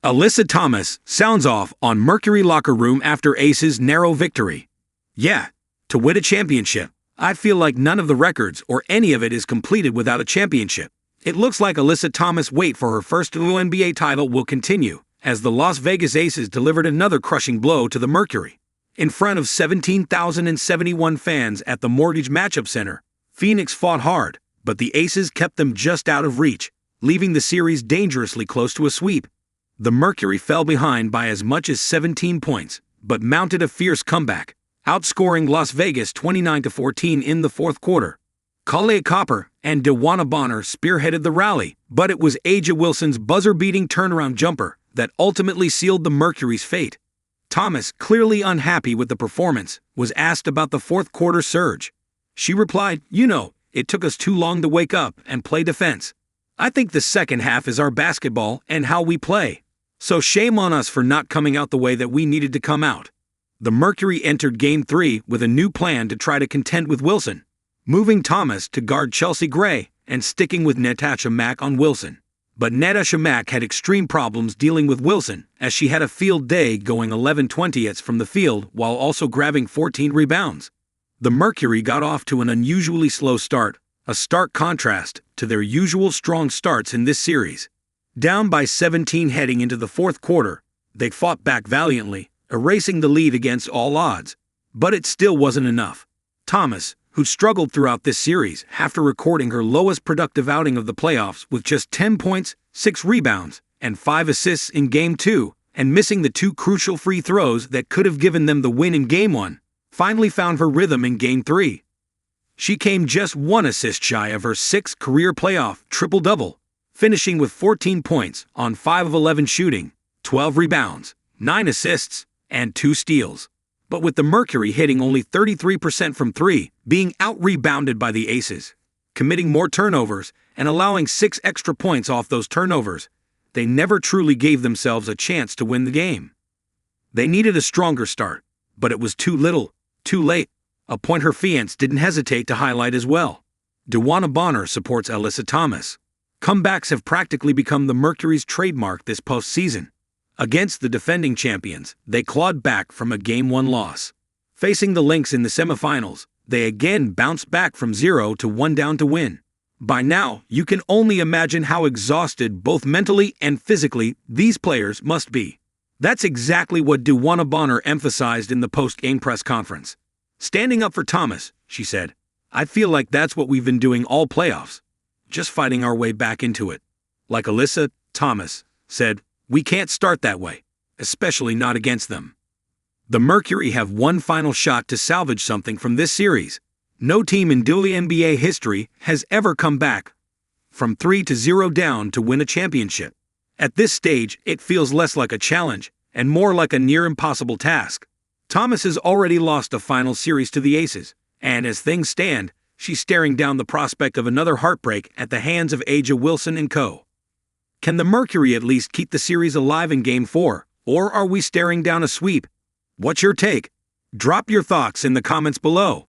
Alyssa Thomas sounds off on Mercury locker room after Aces' narrow victory. Yeah, to win a championship, I feel like none of the records or any of it is completed without a championship. It looks like Alyssa Thomas' wait for her first WNBA title will continue, as the Las Vegas Aces delivered another crushing blow to the Mercury. In front of 17,071 fans at the Mortgage Matchup Center, Phoenix fought hard, but the Aces kept them just out of reach, leaving the series dangerously close to a sweep. The Mercury fell behind by as much as 17 points, but mounted a fierce comeback, outscoring Las Vegas 29-14 in the fourth quarter. Kahleah Copper and DeWanna Bonner spearheaded the rally, but it was A'ja Wilson's buzzer-beating turnaround jumper that ultimately sealed the Mercury's fate. Thomas, clearly unhappy with the performance, was asked about the fourth quarter surge. She replied, "It took us too long to wake up and play defense. I think the second half is our basketball and how we play. So shame on us for not coming out the way that we needed to come out." The Mercury entered Game 3 with a new plan to try to contend with Wilson, moving Thomas to guard Chelsea Gray and sticking with Natasha Mack on Wilson. But Natasha Mack had extreme problems dealing with Wilson, as she had a field day going 11/20 from the field while also grabbing 14 rebounds. The Mercury got off to an unusually slow start, a stark contrast to their usual strong starts in this series. Down by 17 heading into the fourth quarter, they fought back valiantly, erasing the lead against all odds. But it still wasn't enough. Thomas, who struggled throughout this series after recording her lowest productive outing of the playoffs with just 10 points, 6 rebounds, and 5 assists in Game 2, and missing the 2 crucial free throws that could have given them the win in Game 1, finally found her rhythm in Game 3. She came just 1 assist shy of her 6th career playoff triple-double, finishing with 14 points on 5 of 11 shooting, 12 rebounds, 9 assists, and 2 steals. But with the Mercury hitting only 33% from 3, being out-rebounded by the Aces, committing more turnovers, and allowing 6 extra points off those turnovers, they never truly gave themselves a chance to win the game. They needed a stronger start, but it was too little, too late, a point her fiance didn't hesitate to highlight as well. DeWanna Bonner supports Alyssa Thomas. Comebacks have practically become the Mercury's trademark this postseason. Against the defending champions, they clawed back from a Game 1 loss. Facing the Lynx in the semifinals, they again bounced back from 0-1 down to win. By now, you can only imagine how exhausted both mentally and physically these players must be. That's exactly what DeWanna Bonner emphasized in the post-game press conference. "Standing up for Thomas," she said. "I feel like that's what we've been doing all playoffs. Just fighting our way back into it. Like Alyssa Thomas said, we can't start that way, especially not against them." The Mercury have one final shot to salvage something from this series. No team in WNBA history has ever come back from 3-0 down to win a championship. At this stage, it feels less like a challenge and more like a near-impossible task. Thomas has already lost a final series to the Aces, and as things stand, she's staring down the prospect of another heartbreak at the hands of A'ja Wilson and co. Can the Mercury at least keep the series alive in Game 4, or are we staring down a sweep? What's your take? Drop your thoughts in the comments below.